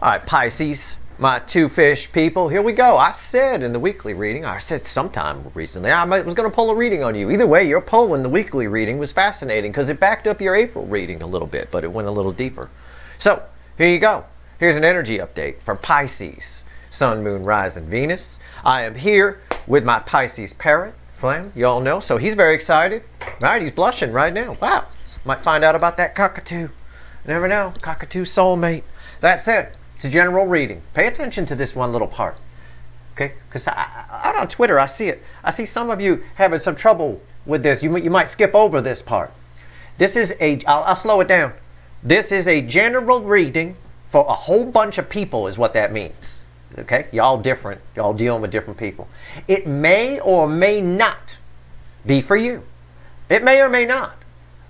All right, Pisces, my two fish people, here we go. I said in the weekly reading, I said sometime recently, I was going to pull a reading on you. Either way, your poll in the weekly reading was fascinating because it backed up your April reading a little bit, but it went a little deeper. So, here you go. Here's an energy update for Pisces, Sun, Moon, Rising, Venus. I am here with my Pisces parrot, Flam, you all know, so he's very excited. Right, he's blushing right now. Wow, might find out about that cockatoo. Never know, cockatoo soulmate. That said, it's a general reading. Pay attention to this one little part, okay? Because out on Twitter, I see it. I see some of you having some trouble with this. You might skip over this part. This is I'll slow it down. This is a general reading for a whole bunch of people is what that means, okay? Y'all different. Y'all dealing with different people. It may or may not be for you. It may or may not.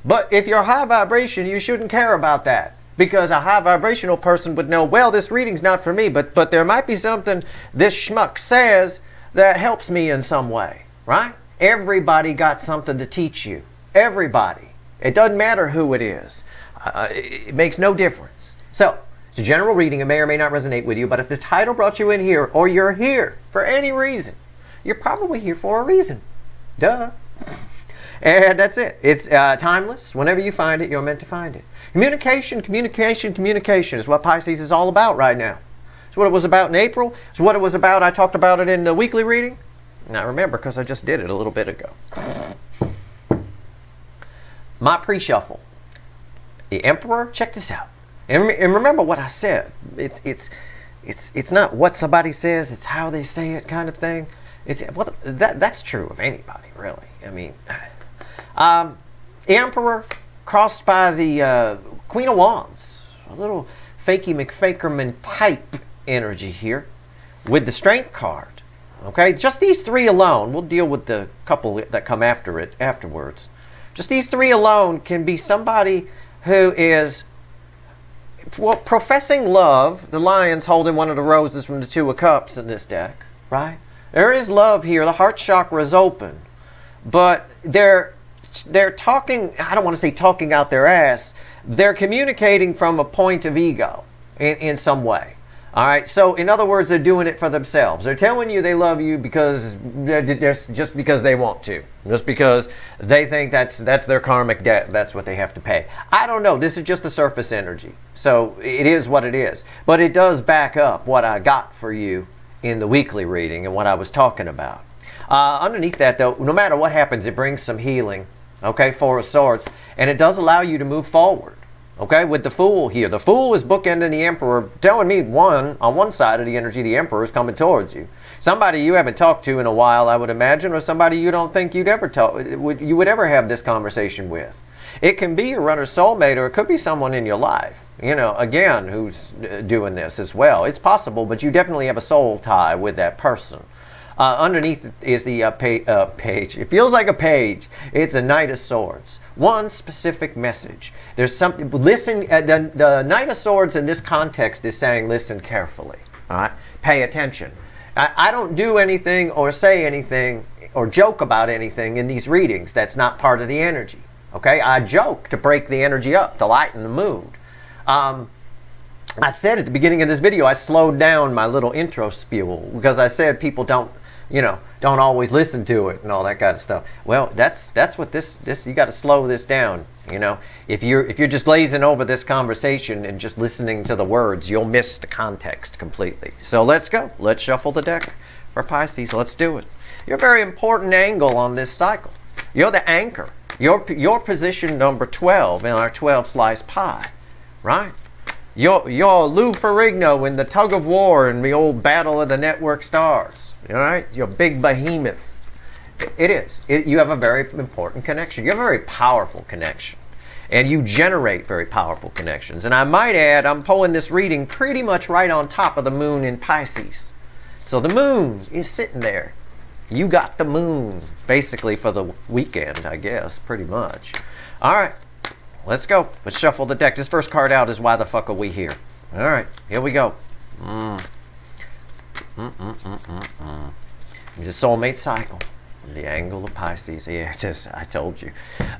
But if you're high vibration, you shouldn't care about that. Because a high vibrational person would know, well, this reading's not for me, but there might be something this schmuck says that helps me in some way, right? Everybody got something to teach you. Everybody. It doesn't matter who it is. It makes no difference. So, it's a general reading. It may or may not resonate with you, but if the title brought you in here, or you're here for any reason, you're probably here for a reason. Duh. And that's it. It's timeless. Whenever you find it, you're meant to find it. Communication, communication, communication is what Pisces is all about right now. It's what it was about in April. It's what it was about. I talked about it in the weekly reading. Now remember, because I just did it a little bit ago. My pre-shuffle. The Emperor, check this out. And remember what I said. It's not what somebody says, it's how they say it kind of thing. That's true of anybody, really. I mean, the Emperor crossed by the Queen of Wands, a little fakey McFakerman type energy here with the Strength card. Okay, just these three alone, we'll deal with the couple that come after it afterwards. Just these three alone can be somebody who is, well, professing love. The Lion's holding one of the roses from the Two of Cups in this deck, right? There is love here. The heart chakra is open, but they're talking, I don't want to say talking out their ass, they're communicating from a point of ego in some way. All right, so in other words, they're doing it for themselves. They're telling you they love you because just because they want to, just because they think that's their karmic debt, that's what they have to pay. I don't know, this is just a surface energy, so it is what it is. But it does back up what I got for you in the weekly reading and what I was talking about. Underneath that, though, no matter what happens, it brings some healing. Okay, Four of Swords, and it does allow you to move forward. Okay, with the Fool here. The Fool is bookending the Emperor, telling me on one side of the energy, the Emperor is coming towards you. Somebody you haven't talked to in a while, I would imagine, or somebody you don't think you would ever have this conversation with. It can be a runner soulmate, or it could be someone in your life, you know, again, who's doing this as well. It's possible, but you definitely have a soul tie with that person. Underneath is the page. It feels like a page. It's a Knight of Swords. One specific message. There's something. Listen. The Knight of Swords in this context is saying, listen carefully. All right. Pay attention. I don't do anything or say anything or joke about anything in these readings that's not part of the energy. Okay. I joke to break the energy up, to lighten the mood. I said at the beginning of this video, I slowed down my little intro spiel because I said people don't always listen to it and all that kind of stuff. Well, that's what this you got to slow this down. You know, if you're just glazing over this conversation and just listening to the words, you'll miss the context completely. So let's go. Let's shuffle the deck for Pisces. Let's do it. You're a very important angle on this cycle. You're the anchor. You're position number 12 in our 12 slice pie, right? You're Lou Ferrigno in the tug of war in the old Battle of the Network Stars. All right? You're a big behemoth. It is. You have a very important connection. You have a very powerful connection. And you generate very powerful connections. And I might add, I'm pulling this reading pretty much right on top of the moon in Pisces. So the moon is sitting there. You got the moon, basically, for the weekend, I guess, pretty much. All right. Let's go. Let's shuffle the deck. This first card out is Why the Fuck Are We Here? All right, here we go. The soulmate cycle. The angle of Pisces. Yeah, I told you.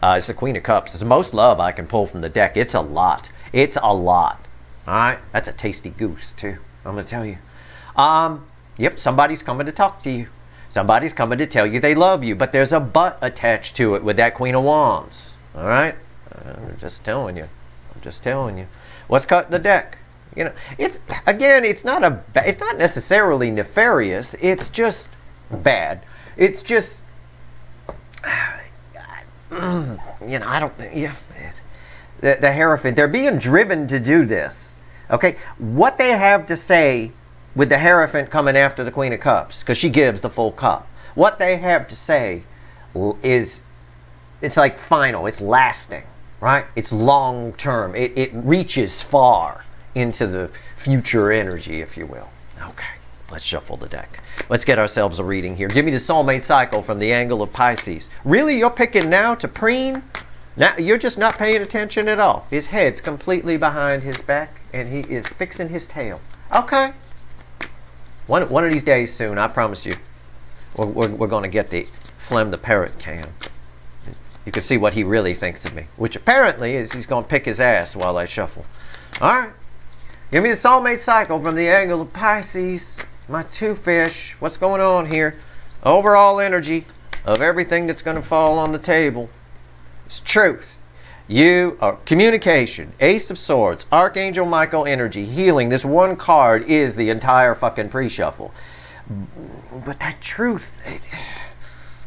It's the Queen of Cups. It's the most love I can pull from the deck. It's a lot. It's a lot. All right, that's a tasty goose too. I'm gonna tell you. Yep, somebody's coming to talk to you. Somebody's coming to tell you they love you, but there's a but attached to it with that Queen of Wands. All right, I'm just telling you. I'm just telling you. What's cutting the deck? You know, it's not necessarily nefarious. It's just bad. It's just, you know, I don't. Yeah, the Hierophant. They're being driven to do this. Okay, what they have to say with the Hierophant coming after the Queen of Cups, because she gives the full cup. What they have to say is, it's like final. It's lasting, right? It's long term. It reaches far into the future energy, if you will. Okay, let's shuffle the deck. Let's get ourselves a reading here. Give me the soulmate cycle from the angle of Pisces. Really, you're picking now to preen? Now, you're just not paying attention at all. His head's completely behind his back, and he is fixing his tail. Okay. One of these days soon, I promise you, we're going to get the Flem the Parrot can. You can see what he really thinks of me, which apparently is he's going to pick his ass while I shuffle. All right. Give me the soulmate cycle from the angle of Pisces. My two fish. What's going on here? Overall energy of everything that's going to fall on the table. It's truth. You are communication, Ace of Swords, Archangel Michael energy, healing. This one card is the entire fucking pre-shuffle. But that truth,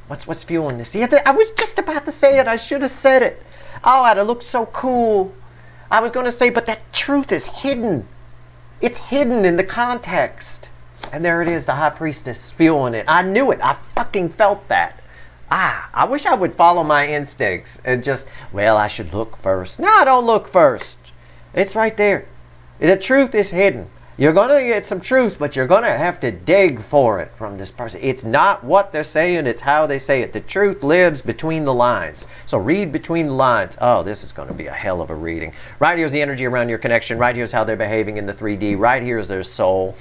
what's fueling this? Yeah, I was just about to say it. I should have said it. Oh, it looked so cool. I was going to say, but that truth is hidden. It's hidden in the context. And there it is, the High Priestess fueling it. I knew it. I fucking felt that. I wish I would follow my instincts and just, well, I should look first. No, don't look first. It's right there. The truth is hidden. You're going to get some truth, but you're going to have to dig for it from this person. It's not what they're saying, it's how they say it. The truth lives between the lines. So read between the lines. Oh, this is going to be a hell of a reading. Right here's the energy around your connection. Right here's how they're behaving in the 3D. Right here's their soul.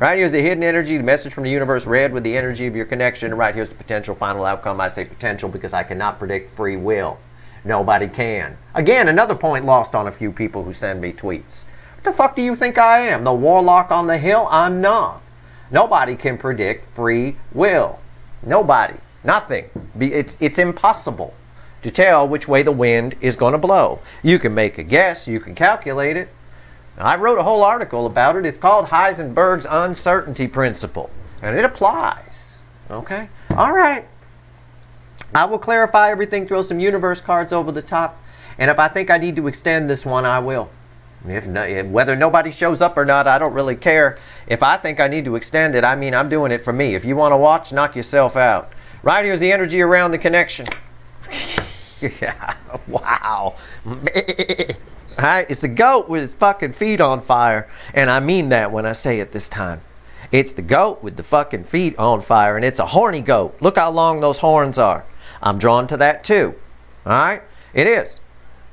Right here's the hidden energy, the message from the universe read with the energy of your connection. And right here's the potential final outcome. I say potential because I cannot predict free will. Nobody can. Again, another point lost on a few people who send me tweets. What the fuck do you think I am? The warlock on the hill? I'm not. Nobody can predict free will. Nobody. Nothing. It's impossible to tell which way the wind is going to blow. You can make a guess. You can calculate it. I wrote a whole article about it. It's called Heisenberg's Uncertainty Principle. And it applies. Okay? All right. I will clarify everything, throw some universe cards over the top. And if I think I need to extend this one, I will. Whether nobody shows up or not, I don't really care. If I think I need to extend it, I mean, I'm doing it for me. If you want to watch, knock yourself out. Right here's the energy around the connection. Yeah, wow. Alright, it's the goat with his fucking feet on fire. And I mean that when I say it this time. It's the goat with the fucking feet on fire. And it's a horny goat. Look how long those horns are. I'm drawn to that too. Alright? It is.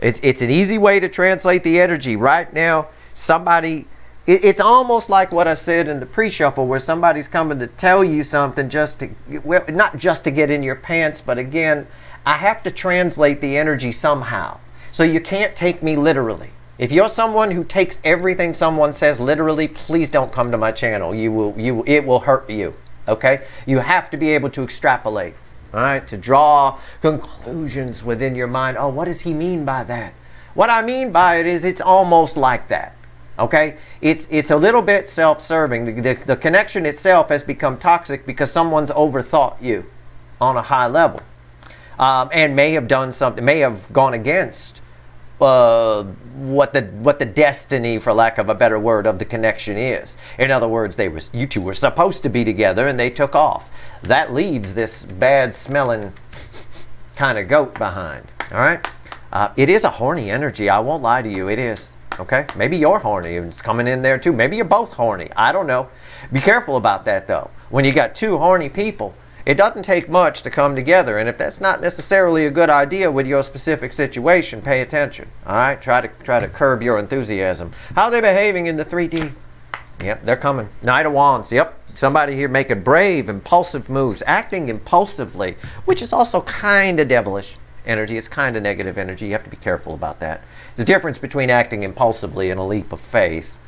It's an easy way to translate the energy. Right now, somebody, it's almost like what I said in the pre-shuffle, where somebody's coming to tell you something just to, well, not just to get in your pants, but again, I have to translate the energy somehow. So you can't take me literally. If you're someone who takes everything someone says literally, please don't come to my channel. It will hurt you. Okay? You have to be able to extrapolate. All right, to draw conclusions within your mind. Oh, what does he mean by that? What I mean by it is it's almost like that. Okay? It's a little bit self-serving. The connection itself has become toxic because someone's overthought you on a high level. And may have done something, may have gone against what the destiny, for lack of a better word, of the connection is. In other words, you two were supposed to be together and they took off. That leaves this bad smelling kind of goat behind. All right? It is a horny energy. I won't lie to you. It is. Okay? Maybe you're horny and it's coming in there too. Maybe you're both horny. I don't know. Be careful about that though. When you got two horny people, it doesn't take much to come together, and if that's not necessarily a good idea with your specific situation, pay attention. All right, try to curb your enthusiasm. How are they behaving in the 3D? Yep, they're coming. Knight of Wands. Yep, somebody here making brave, impulsive moves, acting impulsively, which is also kind of devilish. energy. It's kind of negative energy. You have to be careful about that. There's a difference between acting impulsively and a leap of faith.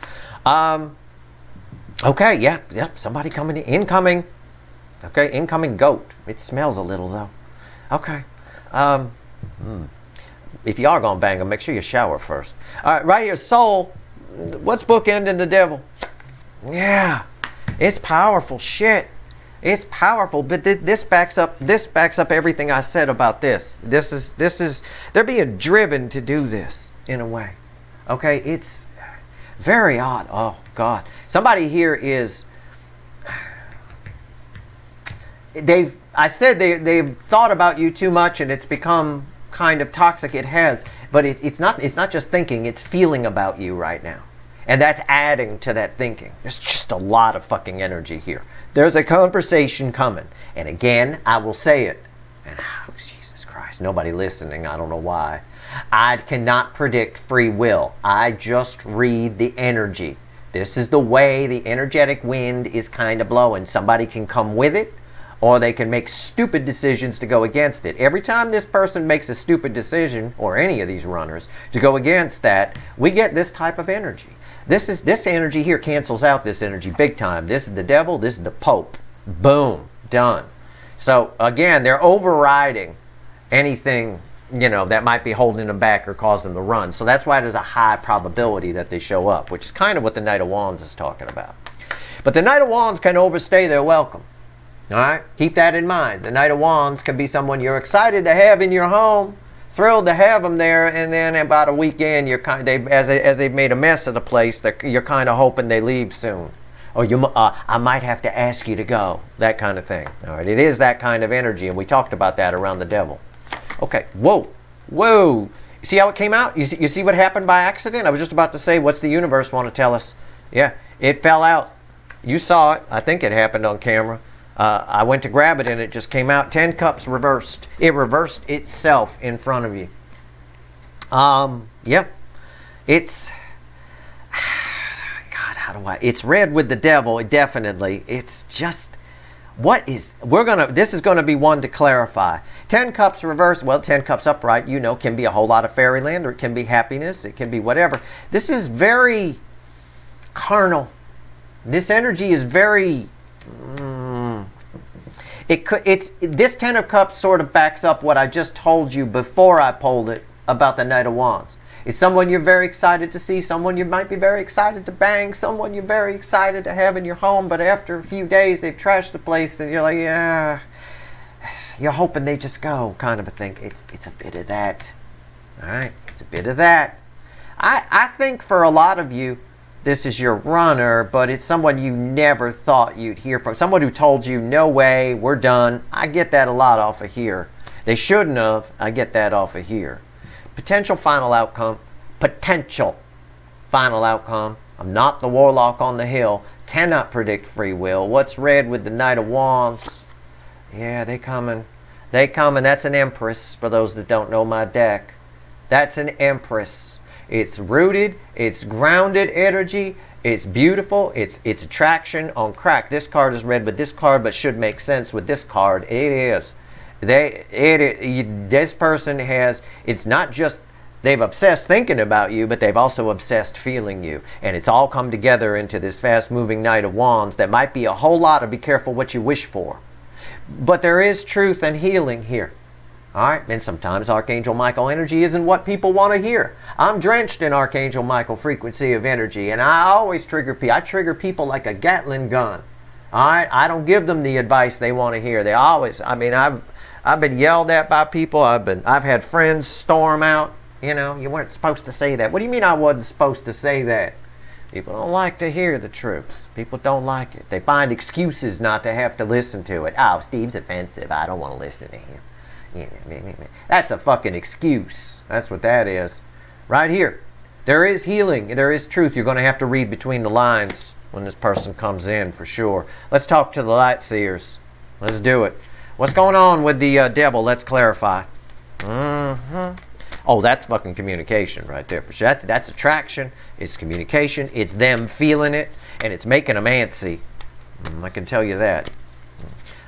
Okay, yeah, somebody coming in. Incoming. Okay, incoming goat. It smells a little, though. Okay. If you are going to bang them, make sure you shower first. All right, right here, soul. What's bookending the devil? Yeah, it's powerful shit. It's powerful, but this backs up everything I said about this. This is they're being driven to do this in a way. Okay, it's very odd. Oh God, somebody here is. They've thought about you too much, and it's become kind of toxic. It has, but it's not just thinking, it's feeling about you right now, and that's adding to that thinking. There's just a lot of fucking energy here. There's a conversation coming, and again I will say it, and oh, Jesus Christ, nobody listening, I don't know why. I cannot predict free will. I just read the energy. This is the way the energetic wind is kind of blowing. Somebody can come with it, or they can make stupid decisions to go against it. Every time this person makes a stupid decision, or any of these runners, to go against that, we get this type of energy. This energy here cancels out this energy big time. This is the devil, this is the Pope. Boom, done. So again, they're overriding anything, you know, that might be holding them back or causing them to run. So that's why there's a high probability that they show up, which is kind of what the Knight of Wands is talking about. But the Knight of Wands can overstay their welcome. All right, keep that in mind. The Knight of Wands can be someone you're excited to have in your home, thrilled to have them there, and then about a weekend, you're as they've made a mess of the place, you're kind of hoping they leave soon, or I might have to ask you to go, that kind of thing. All right, it is that kind of energy, and we talked about that around the devil. Okay, whoa. You see how it came out? You see what happened by accident? I was just about to say, what's the universe want to tell us? Yeah, it fell out. You saw it. I think it happened on camera. I went to grab it and it just came out. 10 cups reversed. It reversed itself in front of you. Yep. It's God, how do I? It's red with the devil, definitely. It's just this is gonna be one to clarify. 10 cups reversed, well, 10 cups upright, you know, can be a whole lot of fairyland, or it can be happiness, it can be whatever. This is very carnal. This energy is very this 10 of Cups sort of backs up what I just told you before I pulled it about the Knight of Wands. It's someone you're very excited to see, someone you might be very excited to bang, someone you're very excited to have in your home, but after a few days they've trashed the place and you're like, yeah, you're hoping they just go, kind of a thing. It's a bit of that. All right, it's a bit of that. I think for a lot of you, this is your runner, but it's someone you never thought you'd hear from. Someone who told you, no way, we're done. I get that a lot off of here. They shouldn't have. I get that off of here. Potential final outcome. Potential final outcome. I'm not the warlock on the hill. Cannot predict free will. What's red with the Knight of Wands? Yeah, they coming. They coming. That's an Empress, for those that don't know my deck. That's an Empress. It's rooted, it's grounded energy, it's beautiful, it's attraction on crack. This card is red with this card, but should make sense with this card. It is. This person has, it's not just they've obsessed thinking about you, but they've also obsessed feeling you. And it's all come together into this fast-moving Knight of Wands that might be a whole lot of be careful what you wish for. But there is truth and healing here. All right, and sometimes Archangel Michael energy isn't what people want to hear. I'm drenched in Archangel Michael frequency of energy, and I always trigger people. I trigger people like a Gatling gun. All right, I don't give them the advice they want to hear. They always, I mean, I've been yelled at by people. I've had friends storm out. You know, you weren't supposed to say that. What do you mean I wasn't supposed to say that? People don't like to hear the truth. People don't like it. They find excuses not to have to listen to it. Oh, Steve's offensive. I don't want to listen to him. That's a fucking excuse. That's what that is. Right here. There is healing. There is truth. You're going to have to read between the lines when this person comes in, for sure. Let's talk to the light seers. Let's do it. What's going on with the devil? Let's clarify. Oh, that's fucking communication right there. For sure. That's attraction. It's communication. It's them feeling it. And it's making them antsy. I can tell you that.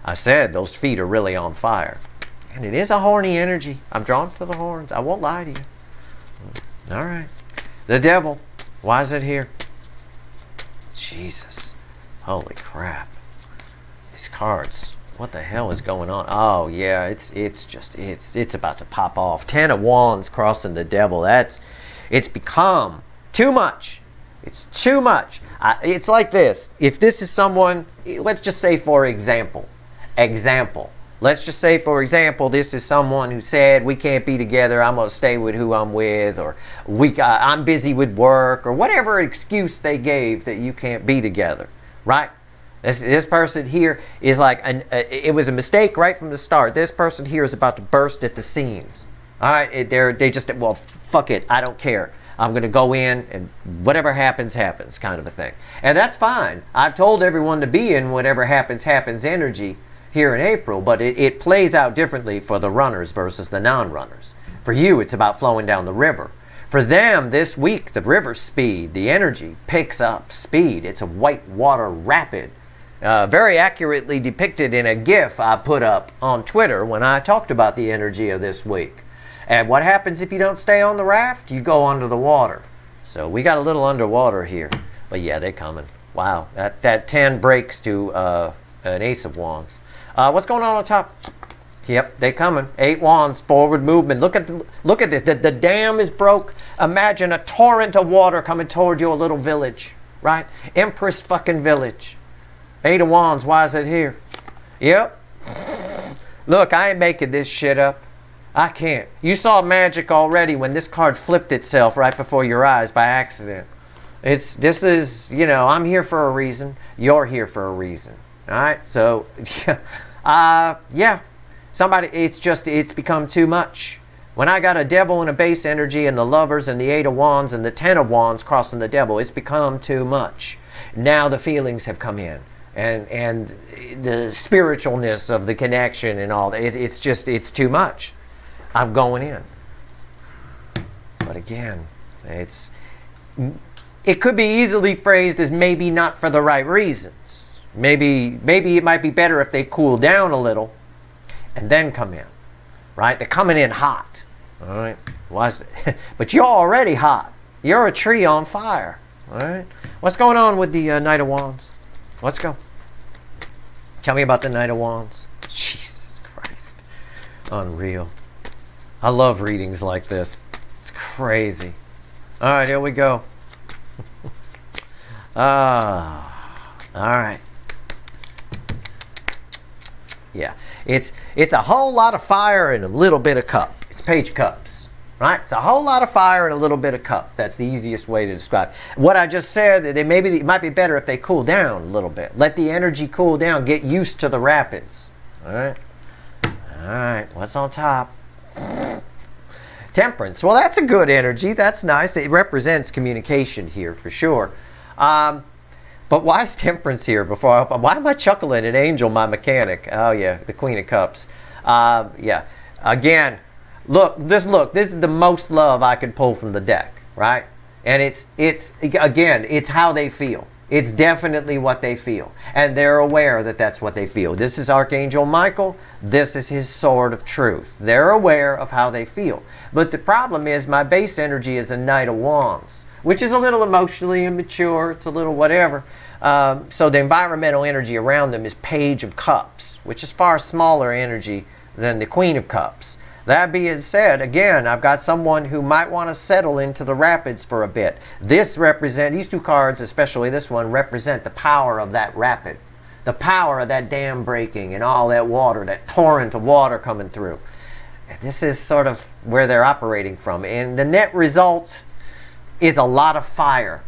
I said those feet are really on fire. And it is a horny energy. I'm drawn to the horns. I won't lie to you. All right. The devil. Why is it here? Jesus. Holy crap. These cards. What the hell is going on? Oh, yeah. It's about to pop off. 10 of Wands crossing the devil. It's become too much. It's too much. It's like this. If this is someone, let's just say for example. Let's just say, for example, this is someone who said, we can't be together, I'm going to stay with who I'm with, or I'm busy with work, or whatever excuse they gave that you can't be together, right? This person here is like, it was a mistake right from the start. This person here is about to burst at the seams. All right, they just, well, fuck it, I don't care. I'm going to go in and whatever happens, happens, kind of a thing. And that's fine. I've told everyone to be in whatever happens, happens energy here in April, but it plays out differently for the runners versus the non-runners. For you, it's about flowing down the river. For them, this week, the river speed, the energy picks up speed. It's a white water rapid. Very accurately depicted in a GIF I put up on Twitter when I talked about the energy of this week. And what happens if you don't stay on the raft? You go under the water. So we got a little underwater here. But yeah, they're coming. Wow, that 10 breaks to an Ace of Wands. What's going on top? Yep, they coming. 8 Wands, forward movement. Look at this. The dam is broke. Imagine a torrent of water coming toward your little village, right? Empress fucking village. 8 of Wands, why is it here? Yep. Look, I ain't making this shit up. I can't. You saw magic already when this card flipped itself right before your eyes by accident. This is, you know, I'm here for a reason. You're here for a reason. All right, so, yeah, it's become too much. When I got a devil and a base energy and the lovers and the 8 of Wands and the 10 of Wands crossing the devil, it's become too much. Now the feelings have come in and the spiritualness of the connection and all that. It's too much. I'm going in. But again, it could be easily phrased as maybe not for the right reasons. Maybe it might be better if they cool down a little and then come in, right? They're coming in hot, all right? But you're already hot. You're a tree on fire, all right? What's going on with the Knight of Wands? Let's go. Tell me about the Knight of Wands. Jesus Christ. Unreal. I love readings like this. It's crazy. All right, here we go. All right. Yeah, it's a whole lot of fire and a little bit of cup. It's Page of Cups, right? It's a whole lot of fire and a little bit of cup. That's the easiest way to describe it. What I just said, it might be better if they cool down a little bit. Let the energy cool down. Get used to the rapids. All right. All right. What's on top? Temperance. Well, that's a good energy. That's nice. It represents communication here for sure. But why is Temperance here? Why am I chuckling at Angel, my mechanic? Oh yeah, the Queen of Cups. Yeah. Again, look. This is the most love I could pull from the deck, right? And it's how they feel. It's definitely what they feel, and they're aware that that's what they feel. This is Archangel Michael. This is his sword of truth. They're aware of how they feel. But the problem is my base energy is a Knight of Wands, which is a little emotionally immature. It's a little whatever. So the environmental energy around them is Page of Cups, which is far smaller energy than the Queen of Cups. That being said, again, I've got someone who might want to settle into the rapids for a bit. These two cards, especially this one, represent the power of that rapid. The power of that dam breaking and all that water, that torrent of water coming through. And this is sort of where they're operating from. And the net result is a lot of fire,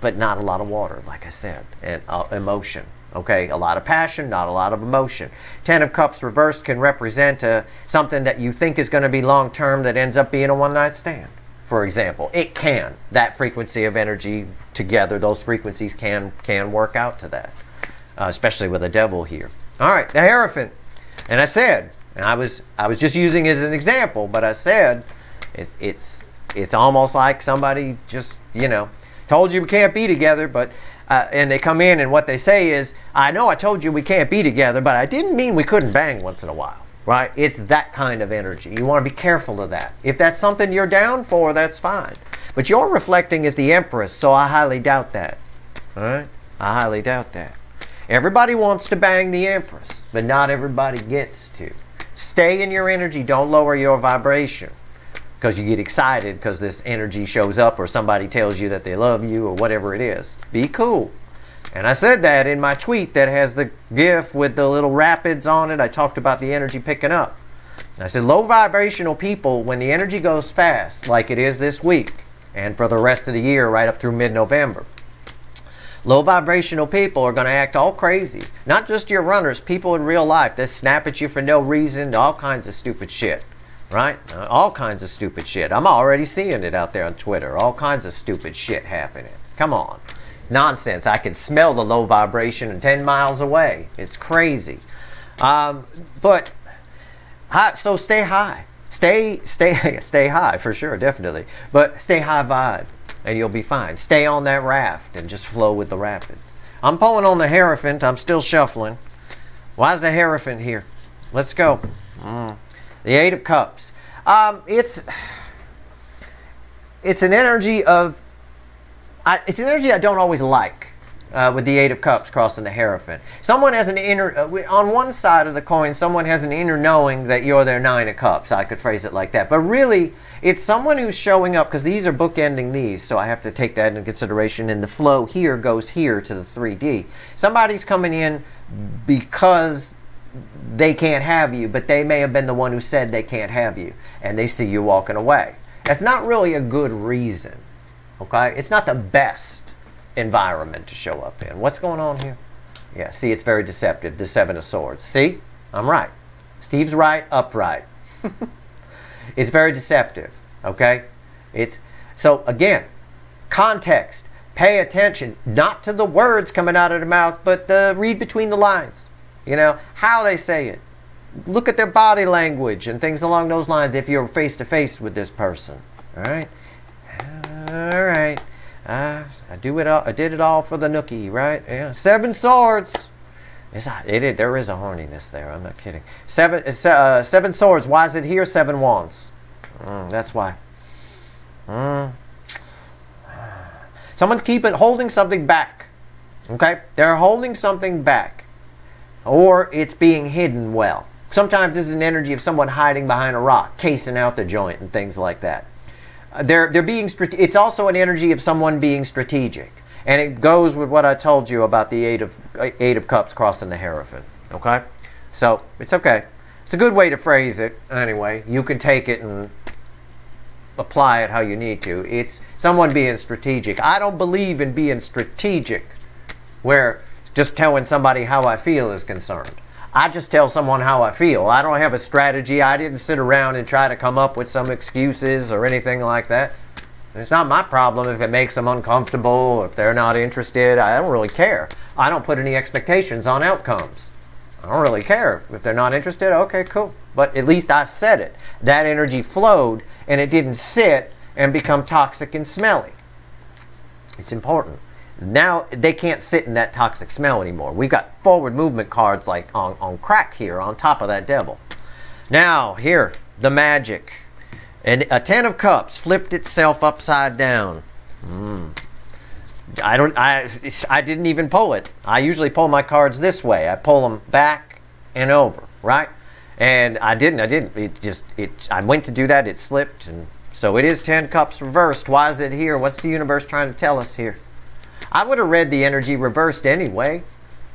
but not a lot of water, like I said, and emotion. Okay, a lot of passion, not a lot of emotion. 10 of Cups reversed can represent something that you think is going to be long-term that ends up being a one-night stand, for example. It can. That frequency of energy together, those frequencies can work out to that, especially with a devil here. All right, the Hierophant. And I said, and I was just using it as an example, but I said it's almost like somebody just, you know, told you we can't be together, but and they come in and what they say is, I know I told you we can't be together, but I didn't mean we couldn't bang once in a while. right? It's that kind of energy. You want to be careful of that. If that's something you're down for, that's fine. But you're reflecting as the Empress, so I highly doubt that. All right? I highly doubt that. Everybody wants to bang the Empress, but not everybody gets to. Stay in your energy. Don't lower your vibration because you get excited because this energy shows up or somebody tells you that they love you or whatever it is. Be cool. And I said that in my tweet that has the GIF with the little rapids on it. I talked about the energy picking up. And I said low vibrational people, when the energy goes fast, like it is this week, and for the rest of the year right up through mid-November, low vibrational people are going to act all crazy. Not just your runners, people in real life that snap at you for no reason, all kinds of stupid shit. Right? All kinds of stupid shit. I'm already seeing it out there on Twitter. All kinds of stupid shit happening. Come on. Nonsense. I can smell the low vibration 10 miles away. It's crazy. But so stay high. Stay high for sure, definitely. But stay high vibe and you'll be fine. Stay on that raft and just flow with the rapids. I'm pulling on the Hierophant. I'm still shuffling. Why is the Hierophant here? Let's go. The Eight of Cups. It's an energy of it's an energy I don't always like with the Eight of Cups crossing the Hierophant. Someone has an inner, on one side of the coin, someone has an inner knowing that you're their Nine of Cups. I could phrase it like that. But really, it's someone who's showing up, because these are bookending these, so I have to take that into consideration. And the flow here goes here to the 3D. Somebody's coming in because they can't have you, but they may have been the one who said they can't have you, and they see you walking away. That's not really a good reason. Okay? It's not the best environment to show up in. What's going on here? Yeah, see, it's very deceptive, the Seven of Swords. See? I'm right. Steve's right, upright. It's very deceptive, okay? So, again, context. Pay attention, not to the words coming out of the mouth, but read between the lines. You know, how they say it. Look at their body language and things along those lines if you're face-to-face with this person. All right? All right. I did it all for the nookie, right? Yeah. Seven Swords. There is a horniness there. I'm not kidding. Seven Swords. Why is it here? Seven Wands. That's why. Someone's holding something back. Okay? They're holding something back. Or it's being hidden well. Sometimes it's an energy of someone hiding behind a rock, casing out the joint and things like that. They're being. It's also an energy of someone being strategic, and it goes with what I told you about the Eight of Cups crossing the Hierophant. Okay, so it's okay. It's a good way to phrase it. Anyway, you can take it and apply it how you need to. It's someone being strategic. I don't believe in being strategic, where just telling somebody how I feel is concerned. I just tell someone how I feel. I don't have a strategy. I didn't sit around and try to come up with some excuses or anything like that. It's not my problem if it makes them uncomfortable or if they're not interested. I don't really care. I don't put any expectations on outcomes. I don't really care. If they're not interested, okay, cool. But at least I said it. That energy flowed and it didn't sit and become toxic and smelly. It's important. Now they can't sit in that toxic smell anymore. We've got forward movement cards like on crack here on top of that devil. Now here, the magic. And a Ten of Cups flipped itself upside down. I didn't even pull it. I usually pull my cards this way. I pull them back and over, right? And I didn't. I went to do that. It slipped, and so it is 10 Cups reversed. Why is it here? What's the universe trying to tell us here? I would have read the energy reversed anyway.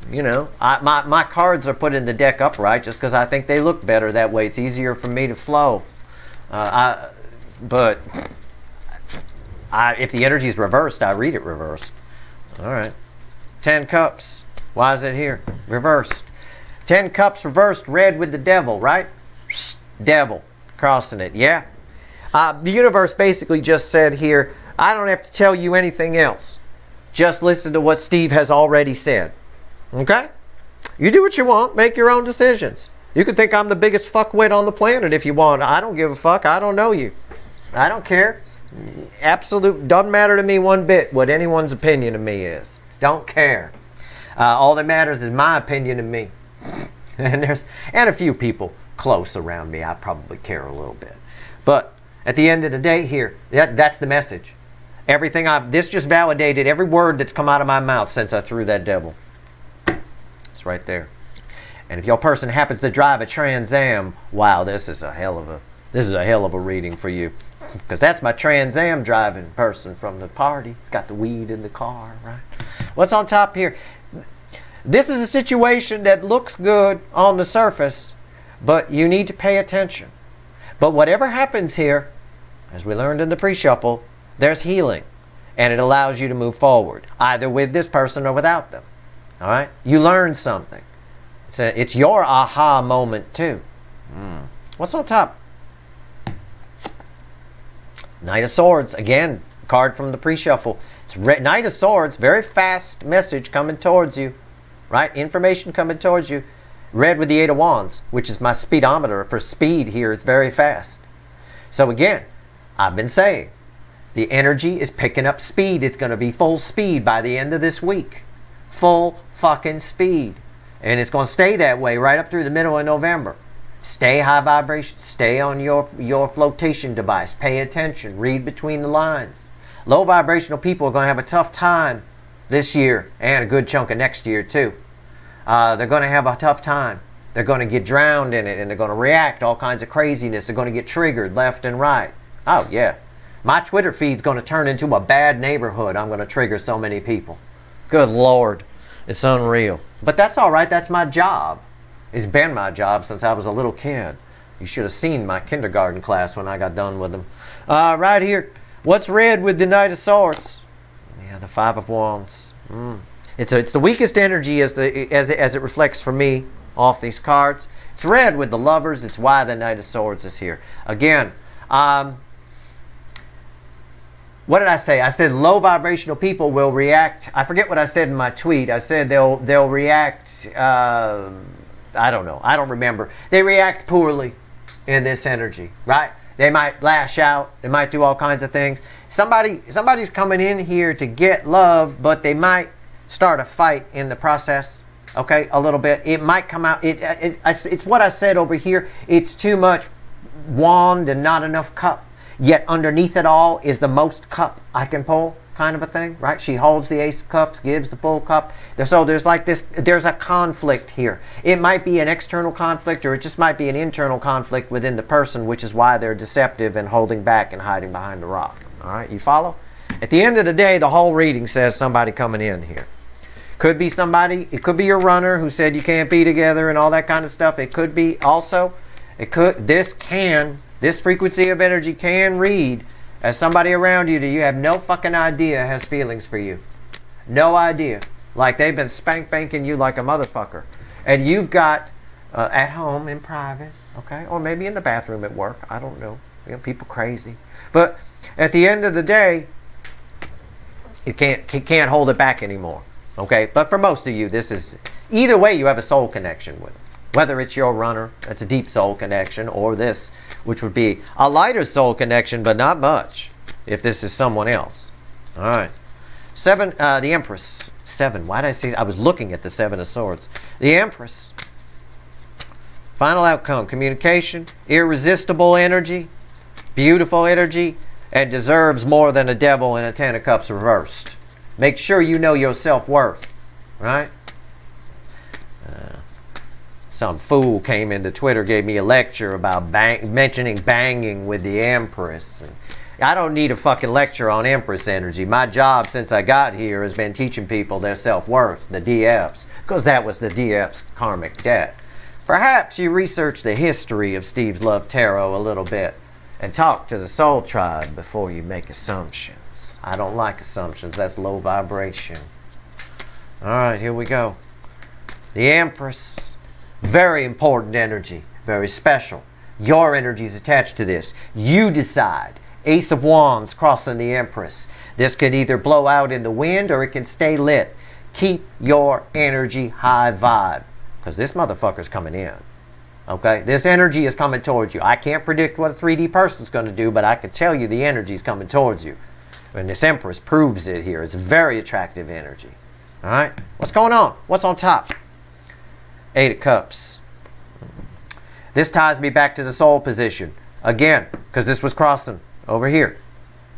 You know, my cards are put in the deck upright just because I think they look better that way. It's easier for me to flow. But if the energy is reversed, I read it reversed. All right. 10 Cups. Why is it here? Reversed. 10 Cups reversed, red with the devil, right? Devil crossing it. Yeah. The universe basically just said here, I don't have to tell you anything else. Just listen to what Steve has already said. Okay? You do what you want. Make your own decisions. You can think I'm the biggest fuckwit on the planet if you want. I don't give a fuck. I don't know you. I don't care. Absolute. Doesn't matter to me one bit what anyone's opinion of me is. Don't care. All that matters is my opinion of me. And a few people close around me, I probably care a little bit. But at the end of the day here, that's the message. Everything this just validated every word that's come out of my mouth since I threw that devil. It's right there. And if your person happens to drive a Trans Am, wow, this is a hell of a reading for you. Because that's my Trans Am driving person from the party. It's got the weed in the car, right? What's on top here? This is a situation that looks good on the surface, but you need to pay attention. But whatever happens here, as we learned in the pre-shuffle, there's healing. And it allows you to move forward, either with this person or without them. All right? You learn something. It's your aha moment too. What's on top? Knight of Swords. Again, card from the pre-shuffle. It's Knight of Swords. Very fast message coming towards you. Right? Information coming towards you. Red with the Eight of Wands, which is my speedometer for speed here. It's very fast. So again, I've been saying, the energy is picking up speed. It's going to be full speed by the end of this week. Full fucking speed. And it's going to stay that way right up through the middle of November. Stay high vibration. Stay on your flotation device. Pay attention. Read between the lines. Low vibrational people are going to have a tough time this year and a good chunk of next year too. They're going to have a tough time. They're going to get drowned in it and they're going to react to all kinds of craziness. They're going to get triggered left and right. Oh yeah. My Twitter feed's going to turn into a bad neighborhood. I'm going to trigger so many people. Good Lord. It's unreal. But that's all right. That's my job. It's been my job since I was a little kid. You should have seen my kindergarten class when I got done with them. Right here. What's red with the Knight of Swords? Yeah, the Five of Wands. It's the weakest energy as it reflects for me off these cards. It's red with the Lovers. It's why the Knight of Swords is here. Again, what did I say? I said low vibrational people will react. I forget what I said in my tweet. I said they'll react. I don't know. I don't remember. They react poorly in this energy, right? They might lash out. They might do all kinds of things. Somebody's coming in here to get love, but they might start a fight in the process. Okay, a little bit. It might come out. It's what I said over here. It's too much wand and not enough cup. Yet underneath it all is the most cup I can pull, kind of a thing, right? She holds the Ace of Cups, gives the full cup. So there's like this, there's a conflict here. It might be an external conflict or it just might be an internal conflict within the person, which is why they're deceptive and holding back and hiding behind the rock. All right, you follow? At the end of the day, the whole reading says somebody coming in here. Could be somebody, it could be your runner who said you can't be together and all that kind of stuff. It could be also, this frequency of energy can read as somebody around you that you have no fucking idea has feelings for you. No idea. Like they've been spank-banking you like a motherfucker. And you've got, at home, in private, okay? Or maybe in the bathroom at work. I don't know. You know, people crazy. But at the end of the day, it can't hold it back anymore. Okay? But for most of you, this is, either way, you have a soul connection with them. Whether it's your runner, that's a deep soul connection, or this, which would be a lighter soul connection, but not much, if this is someone else. All right. 7, the Empress. 7, why did I say, I was looking at the 7 of Swords. The Empress. Final outcome, communication, irresistible energy, beautiful energy, and deserves more than a devil and a 10 of Cups reversed. Make sure you know your self-worth, right? Some fool came into Twitter, gave me a lecture about mentioning banging with the Empress. And I don't need a fucking lecture on Empress energy. My job since I got here has been teaching people their self-worth, the DFs, because that was the DF's karmic debt. Perhaps you research the history of Steve's Love Tarot a little bit and talk to the Soul Tribe before you make assumptions. I don't like assumptions. That's low vibration. All right, here we go. The Empress. Very important energy. Very special. Your energy is attached to this. You decide. Ace of Wands crossing the Empress. This could either blow out in the wind or it can stay lit. Keep your energy high vibe. Because this motherfucker's coming in. Okay? This energy is coming towards you. I can't predict what a 3D person's going to do, but I can tell you the energy is coming towards you. And this Empress proves it here. It's a very attractive energy. Alright? What's going on? What's on top? 8 of Cups. This ties me back to the soul position. Again, because this was crossing over here.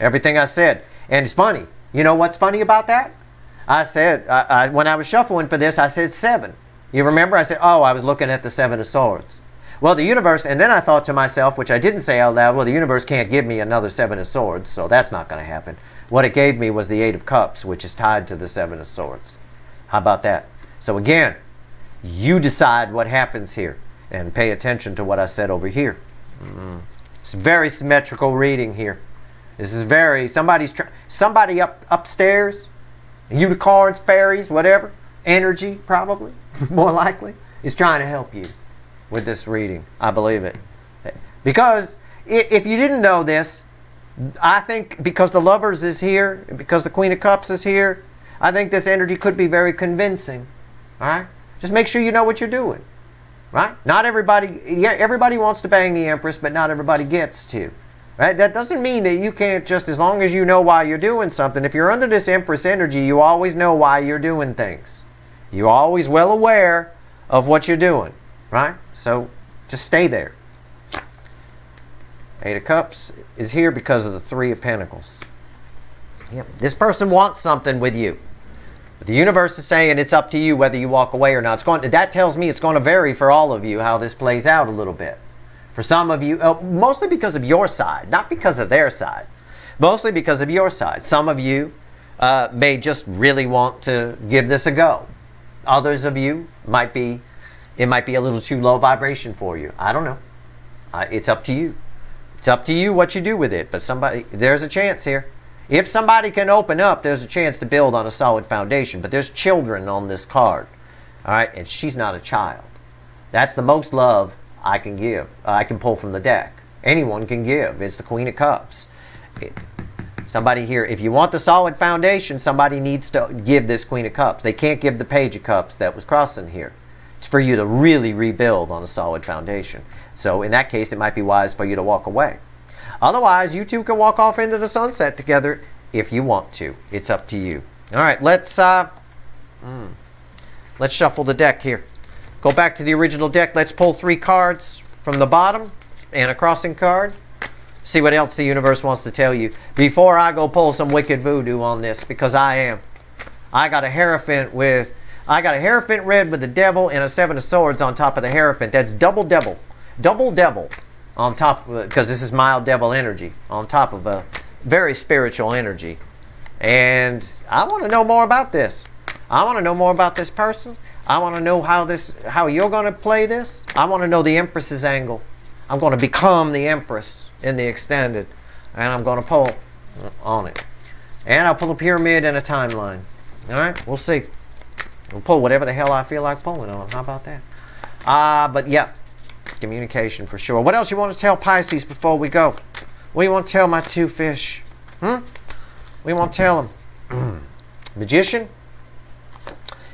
Everything I said. And it's funny. You know what's funny about that? I said, when I was shuffling for this, I said 7. You remember? I said, oh, I was looking at the 7 of Swords. Well, the universe, and then I thought to myself, which I didn't say out loud, well, the universe can't give me another 7 of Swords, so that's not going to happen. What it gave me was the 8 of Cups, which is tied to the 7 of Swords. How about that? So again, you decide what happens here, and pay attention to what I said over here. It's a very symmetrical reading here. This is very, somebody upstairs, unicorns, fairies, whatever, energy probably, more likely, is trying to help you with this reading. I believe it. Because if you didn't know this, I think because the Lovers is here, because the Queen of Cups is here, I think this energy could be very convincing. All right? Just make sure you know what you're doing. Right? Not everybody, yeah, everybody wants to bang the Empress, but not everybody gets to. Right? That doesn't mean that you can't just, as long as you know why you're doing something. If you're under this Empress energy, you always know why you're doing things. You're always well aware of what you're doing. Right? So just stay there. 8 of Cups is here because of the 3 of Pentacles. Yep. This person wants something with you. But the universe is saying it's up to you whether you walk away or not. That tells me it's going to vary for all of you how this plays out a little bit. For some of you, mostly because of your side, not because of their side. Mostly because of your side. Some of you may just really want to give this a go. Others of you it might be a little too low vibration for you. I don't know. It's up to you. It's up to you what you do with it. But there's a chance here. If somebody can open up, there's a chance to build on a solid foundation. But there's children on this card. All right? And she's not a child. That's the most love I can give. I can pull from the deck. Anyone can give. It's the Queen of Cups. Somebody here, if you want the solid foundation, somebody needs to give this Queen of Cups. They can't give the Page of Cups that was crossing here. It's for you to really rebuild on a solid foundation. So in that case, it might be wise for you to walk away. Otherwise, you two can walk off into the sunset together if you want to. It's up to you. All right, let's shuffle the deck here. Go back to the original deck. Let's pull 3 cards from the bottom and a crossing card. See what else the universe wants to tell you. Before I go pull some wicked voodoo on this, because I got a Hierophant red with the devil and a 7 of Swords on top of the Hierophant. That's double devil. Double devil on top, because this is mild devil energy, on top of a very spiritual energy. And I want to know more about this. I want to know more about this person. I want to know how you're going to play this. I want to know the Empress's angle. I'm going to become the Empress in the extended. And I'm going to pull on it. And I'll pull a pyramid and a timeline. Alright, we'll see. We'll pull whatever the hell I feel like pulling on. How about that? But yeah, communication for sure. What else you want to tell Pisces before we go? What do you want to tell my 2 fish? What do you want to tell them? Magician.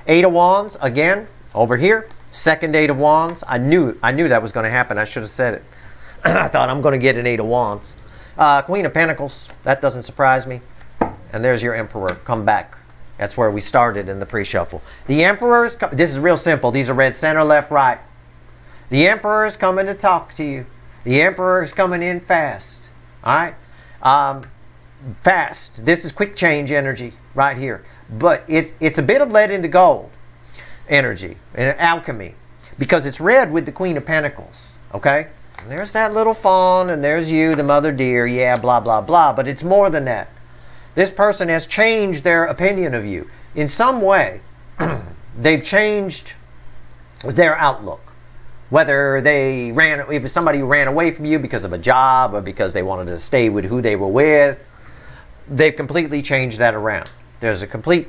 8 of Wands, again, over here. Second 8 of Wands. I knew that was going to happen. I should have said it. I thought I'm going to get an 8 of Wands. Queen of Pentacles. That doesn't surprise me. And there's your Emperor. Come back. That's where we started in the pre-shuffle. The Emperor's... This is real simple. These are red center, left, right. The Emperor is coming to talk to you. The Emperor is coming in fast. All right? Fast. This is quick change energy right here. But it's a bit of lead into gold energy and alchemy. Because it's red with the Queen of Pentacles. Okay? And there's that little fawn, and there's you, the mother deer. Yeah, blah, blah, blah. But it's more than that. This person has changed their opinion of you. In some way, they've changed their outlook. Whether if somebody ran away from you because of a job or because they wanted to stay with who they were with, they've completely changed that around. There's a complete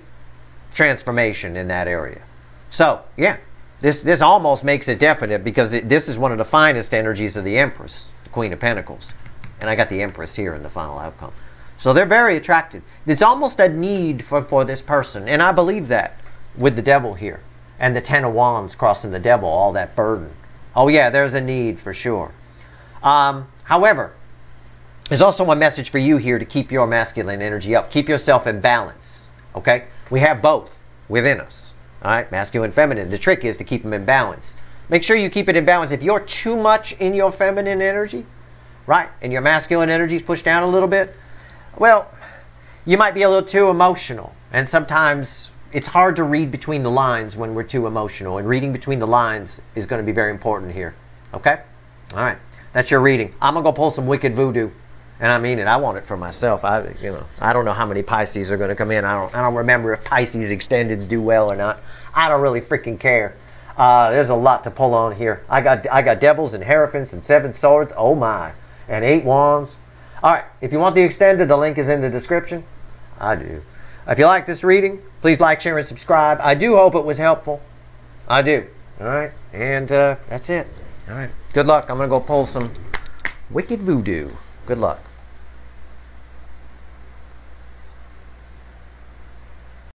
transformation in that area. So, yeah, this almost makes it definite because this is one of the finest energies of the Empress, the Queen of Pentacles. And I got the Empress here in the final outcome. So they're very attracted. It's almost a need for this person. And I believe that with the devil here. And the 10 of Wands crossing the devil, all that burden. Oh yeah, there's a need for sure. However, there's also a message for you here to keep your masculine energy up. Keep yourself in balance. Okay? We have both within us. All right? Masculine and feminine. The trick is to keep them in balance. Make sure you keep it in balance. If you're too much in your feminine energy, right, and your masculine energy is pushed down a little bit, well, you might be a little too emotional. And sometimes it's hard to read between the lines when we're too emotional. And reading between the lines is going to be very important here. Okay? All right. That's your reading. I'm going to go pull some wicked voodoo. And I mean it. I want it for myself. I don't know how many Pisces are going to come in. I don't remember if Pisces extendeds do well or not. I don't really freaking care. There's a lot to pull on here. I got devils and hierophants and 7 swords. Oh my. And 8 wands. All right. If you want the extended, the link is in the description. I do. If you like this reading, please like, share, and subscribe. I do hope it was helpful. I do. All right. And that's it. All right. Good luck. I'm going to go pull some wicked voodoo. Good luck.